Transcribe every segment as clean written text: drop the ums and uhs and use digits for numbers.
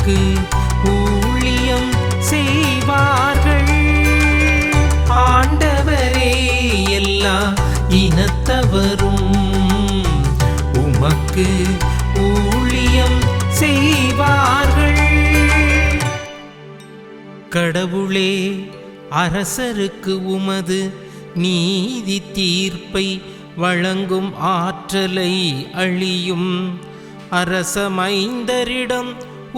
உமக்கு ஊழியம் செய்வார்கள். ஆண்டவரே, எல்லா இனத்தவரும் உமக்கு ஊழியம் செய்வார்கள். கடவுளே, அரசருக்கு உமது நீதி தீர்ப்பை வழங்கும் ஆற்றலை அழியும். அரசமைந்தரிடம்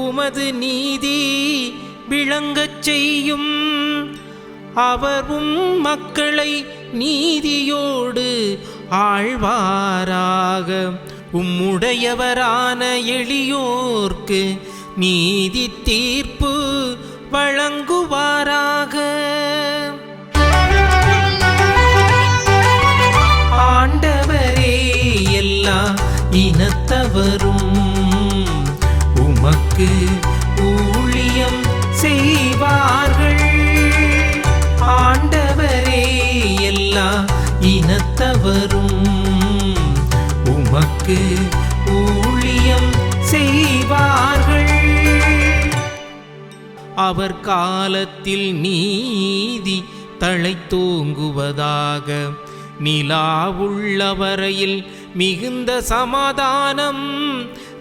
உமது நீதி விளங்கச் செய்யும். அவரும் மக்களை நீதியோடு ஆழ்வாராக. உம்முடையவரான எளியோர்க்கு நீதி தீர்ப்பு வழங்குவாராக. ஆண்டவரே, எல்லா இனத்தவரும் உமக்கு ஊழியம் செய்வார்கள். ஆண்டவரே, எல்லா இனத்தவரும் உமக்கு ஊழியம் செய்வார்கள். அவர் காலத்தில் நீதி தழைத்தோங்குவதாக. நிலாவுள்ளவரையில் மிகுந்த சமாதானம்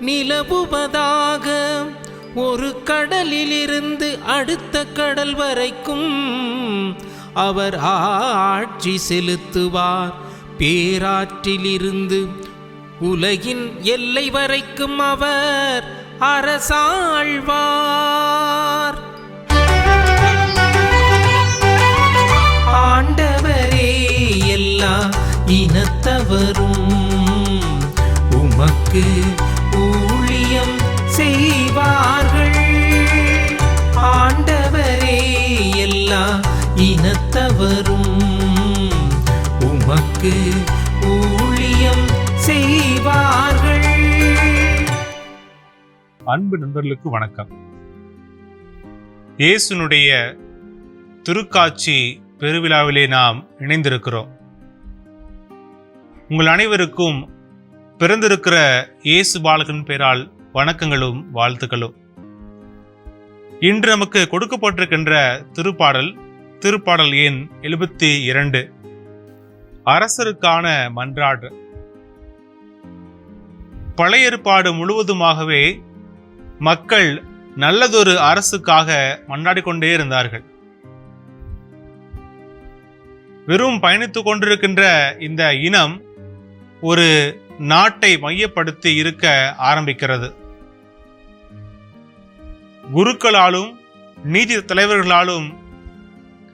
நிலவுவதாக. ஒரு கடலிலிருந்து அடுத்த கடல் வரைக்கும் அவர் ஆட்சி செலுத்துவார். பேராற்றிலிருந்து உலகின் எல்லை வரைக்கும் அவர் அரசாழ்வார். ஆண்டவரே, எல்லா இனத்தவரும் உமக்கு ஊழியம் செய்வார்கள். ஆண்டவரே, எல்லா இனத்தவரும் உமக்கு ஊழியம் செய்வார்கள். அன்பு நண்பர்களுக்கு வணக்கம். இயேசுனுடைய திருக்காட்சி பெருவிழாவிலே நாம் இணைந்திருக்கிறோம். உங்கள் அனைவருக்கும் பிறந்திருக்கிற இயேசு பாலகன் பெயரால் வணக்கங்களும் வாழ்த்துக்களும். இன்று நமக்கு கொடுக்கப்பட்டிருக்கின்ற திருப்பாடல் எண் 72, அரசருக்கான மன்றாடு. பழைய ஏற்பாடு முழுவதுமாகவே மக்கள் நல்லதொரு அரசுக்காக மன்றாடிக் கொண்டே இருந்தார்கள். வெறும் பயணித்துக் கொண்டிருக்கின்ற இந்த இனம் ஒரு நாட்டை மையப்படுத்தி இருக்க ஆரம்பிக்கிறது. குருக்களாலும் நீதி தலைவர்களாலும்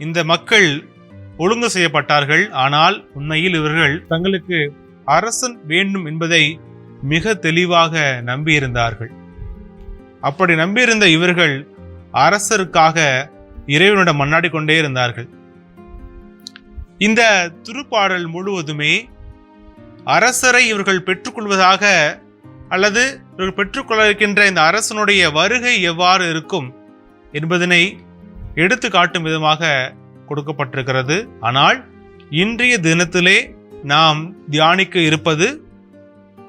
இந்த மக்கள் ஒழுங்கு செய்யப்பட்டார்கள். ஆனால் உண்மையில் இவர்கள் தங்களுக்கு அரசன் வேண்டும் என்பதை மிக தெளிவாக நம்பியிருந்தார்கள். அப்படி நம்பியிருந்த இவர்கள் அரசருக்காக இறைவனிடம் மன்றாடிக் கொண்டே இருந்தார்கள். இந்த திருப்பாடல் முழுவதுமே அரசரை இவர்கள் பெற்றுக்கொள்வதாக அல்லது இவர்கள் பெற்றுக்கொள்ள இருக்கின்ற இந்த அரசனுடைய வருகை எவ்வாறு இருக்கும் என்பதனை எடுத்து காட்டும் விதமாக கொடுக்கப்பட்டிருக்கிறது. ஆனால் இன்றைய தினத்திலே நாம் தியானிக்க இருப்பது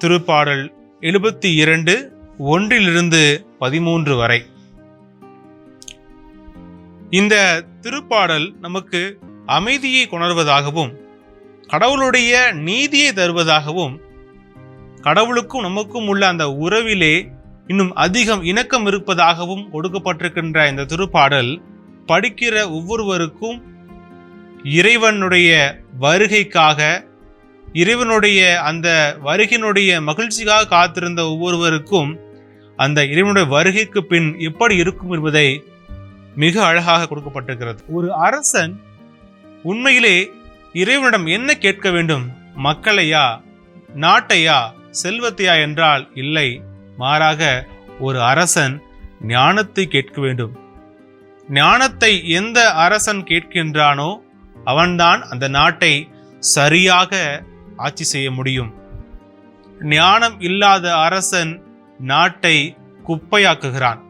திருப்பாடல் 72, 1-13 வரை. இந்த திருப்பாடல் நமக்கு அமைதியை கொணர்வதாகவும் கடவுளுடைய நீதியை தருவதாகவும் கடவுளுக்கும் நமக்கும் உள்ள அந்த உறவிலே இன்னும் அதிகம் இணக்கம் இருப்பதாகவும் கொடுக்கப்பட்டிருக்கின்ற இந்த திருப்பாடல் படிக்கிற ஒவ்வொருவருக்கும் இறைவனுடைய வருகைக்காக, இறைவனுடைய அந்த வருகையினுடைய மகிழ்ச்சிக்காக காத்திருந்த ஒவ்வொருவருக்கும் அந்த இறைவனுடைய வருகைக்கு பின் எப்படி இருக்கும் என்பதை மிக அழகாக கொடுக்கப்பட்டிருக்கிறது. ஒரு அரசன் உண்மையிலே இறைவனிடம் என்ன கேட்க வேண்டும்? மக்களையா, நாட்டையா, செல்வத்தையா என்றால் இல்லை. மாறாக ஒரு அரசன் ஞானத்தை கேட்க வேண்டும். ஞானத்தை எந்த அரசன் கேட்கின்றானோ அவன்தான் அந்த நாட்டை சரியாக ஆட்சி செய்ய முடியும். ஞானம் இல்லாத அரசன் நாட்டை குப்பையாக்குகிறான்.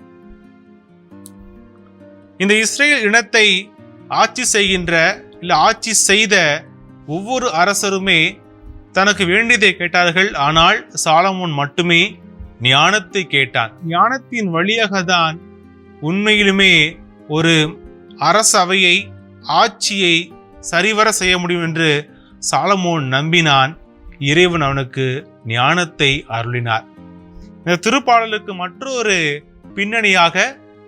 இந்த இஸ்ரேல் இனத்தை ஆட்சி செய்த ஒவ்வொரு அரசருமே தனக்கு வேண்டியதை கேட்டார்கள். ஆனால் சாலமோன் மட்டுமே ஞானத்தை கேட்டான். ஞானத்தின் வழியாக தான் உண்மையிலுமே ஒரு அரசவையை, ஆட்சியை சரிவர செய்ய முடியும் என்று சாலமோன் நம்பினான். இறைவன் அவனுக்கு ஞானத்தை அருளினார். இந்த திருப்பாடலுக்கு மற்றொரு பின்னணியாக,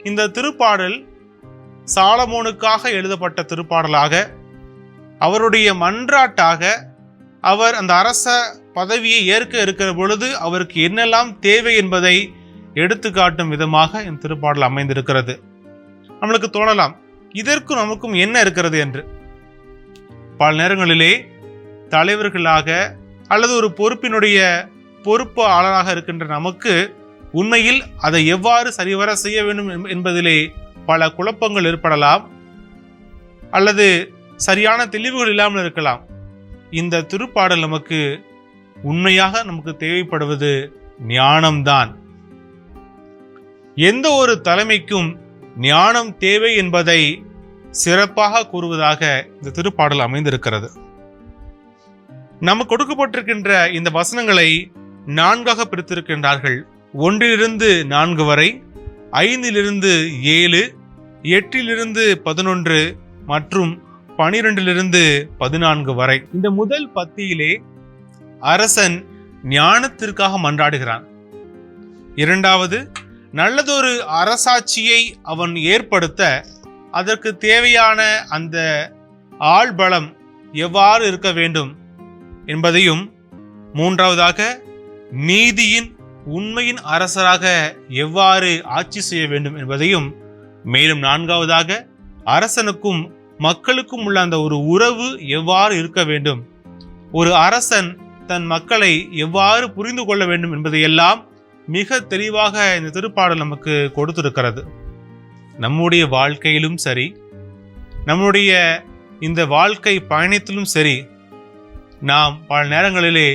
இந்த திருப்பாடல் சாலமோனுக்காக எழுதப்பட்ட திருப்பாடலாக, அவருடைய மன்றாட்டாக, அவர் அந்த அரச பதவியை ஏற்க இருக்கிற பொழுது அவருக்கு என்னெல்லாம் தேவை என்பதை எடுத்து காட்டும் விதமாக இந்த திருப்பாடல் அமைந்திருக்கிறது. நம்மளுக்கு தோணலாம், இதற்கும் நமக்கும் என்ன இருக்கிறது என்று. பல நேரங்களிலே தலைவர்களாக அல்லது ஒரு பொறுப்பினுடைய பொறுப்பாளராக இருக்கின்ற நமக்கு உண்மையில் அதை எவ்வாறு சரிவர செய்ய வேண்டும் என்பதிலே பல குழப்பங்கள் ஏற்படலாம், அல்லது சரியான தெளிவுகள் இல்லாமல் இருக்கலாம். இந்த திருப்பாடல் உண்மையாக நமக்கு தேவைப்படுவது ஞானம்தான். எந்த ஒரு தலைமைக்கும் ஞானம் தேவை என்பதை சிறப்பாக கூறுவதாக இந்த திருப்பாடல் அமைந்திருக்கிறது. நமக்கு கொடுக்கப்பட்டிருக்கின்ற இந்த வசனங்களை 4ஆக பிரித்திருக்கின்றார்கள். 1 - 4 வரை, 5 - 7, 8 - 11 மற்றும் 12 - 14 வரை. இந்த முதல் பத்தியிலே அரசன் ஞானத்திற்காக மன்றாடுகிறான். 2வது, நல்லதொரு அரசாட்சியை அவன் ஏற்படுத்த அதற்கு தேவையான அந்த ஆள்பலம் எவ்வாறு இருக்க வேண்டும் என்பதையும், 3வதாக நீதியின் உண்மையின் அரசராக எவ்வாறு ஆட்சி செய்ய வேண்டும் என்பதையும், மேலும் 4வதாக அரசனுக்கும் மக்களுக்கும் உள்ள அந்த ஒரு உறவு எவ்வாறு இருக்க வேண்டும், ஒரு அரசன் தன் மக்களை எவ்வாறு புரிந்து கொள்ள வேண்டும் என்பதையெல்லாம் மிக தெளிவாக இந்த திருப்பாடல் நமக்கு கொடுத்திருக்கிறது. நம்முடைய வாழ்க்கையிலும் சரி, நம்முடைய இந்த வாழ்க்கை பயணத்திலும் சரி, நாம் பல நேரங்களிலே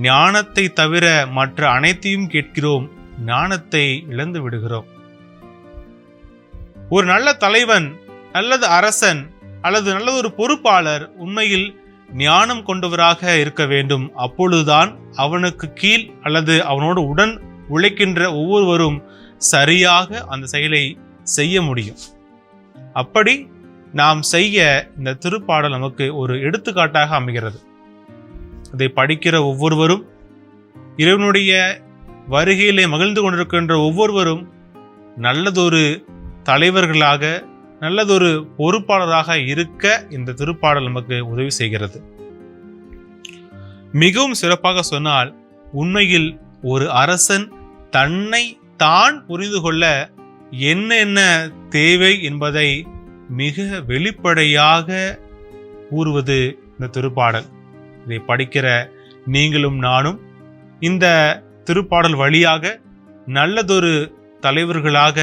ஞானத்தை தவிர மற்ற அனைத்தையும் கேட்கிறோம், ஞானத்தை இழந்து விடுகிறோம். ஒரு நல்ல தலைவன், நல்லது அரசன் அல்லது நல்ல ஒரு பொறுப்பாளர் உண்மையில் ஞானம் கொண்டவராக இருக்க வேண்டும். அப்பொழுதுதான் அவனுக்கு கீழ் அல்லது அவனோடு உடன் உழைக்கின்ற ஒவ்வொருவரும் சரியாக அந்த செயலை செய்ய முடியும். அப்படி நாம் செய்ய இந்த திருப்பாடல் நமக்கு ஒரு எடுத்துக்காட்டாக அமைகிறது. இதை படிக்கிற ஒவ்வொருவரும், இறைவனுடைய வருகையிலே மகிழ்ந்து கொண்டிருக்கின்ற ஒவ்வொருவரும் நல்லதொரு தலைவர்களாக, நல்லதொரு பொறுப்பாளராக இருக்க இந்த திருப்பாடல் நமக்கு உதவி செய்கிறது. மிகவும் சிறப்பாக சொன்னால், உண்மையில் ஒரு அரசன் தன்னை தான் புரிந்து கொள்ள என்ன தேவை என்பதை மிக வெளிப்படையாக கூறுவது இந்த திருப்பாடல். இதை படிக்கிற நீங்களும் நானும் இந்த திருப்பாடல் வழியாக நல்லதொரு தலைவர்களாக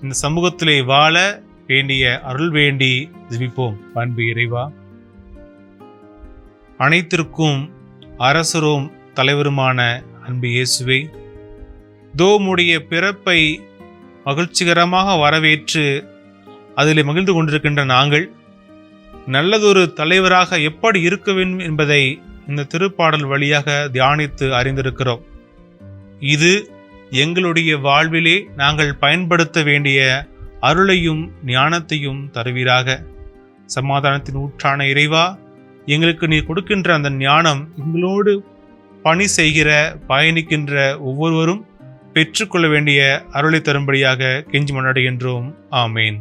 இந்த சமூகத்திலே வாழ வேண்டிய அருள் வேண்டி ஜெபிப்போம். அன்பு இறைவா, அனைத்திற்கும் அரசரும் தலைவருமான அன்பு இயேசுவே, தோமுடைய பிறப்பை மகிழ்ச்சிகரமாக வரவேற்று அதில் மகிழ்ந்து கொண்டிருக்கின்ற நாங்கள் நல்லதொரு தலைவராக எப்படி இருக்க வேண்டும் என்பதை இந்த திருப்பாடல் வழியாக தியானித்து அறிந்திருக்கிறோம். இது எங்களுடைய வாழ்விலே நாங்கள் பயன்படுத்த வேண்டிய அருளையும் ஞானத்தையும் தருவீராக. சமாதானத்தின் ஊற்றான இறைவா, எங்களுக்கு நீ கொடுக்கின்ற அந்த ஞானம் எங்களோடு பணி செய்கிற, பயணிக்கின்ற ஒவ்வொருவரும் பெற்றுக்கொள்ள வேண்டிய அருளை தரும்படியாக கெஞ்சி மன்றாடுகின்றோம். ஆமேன்.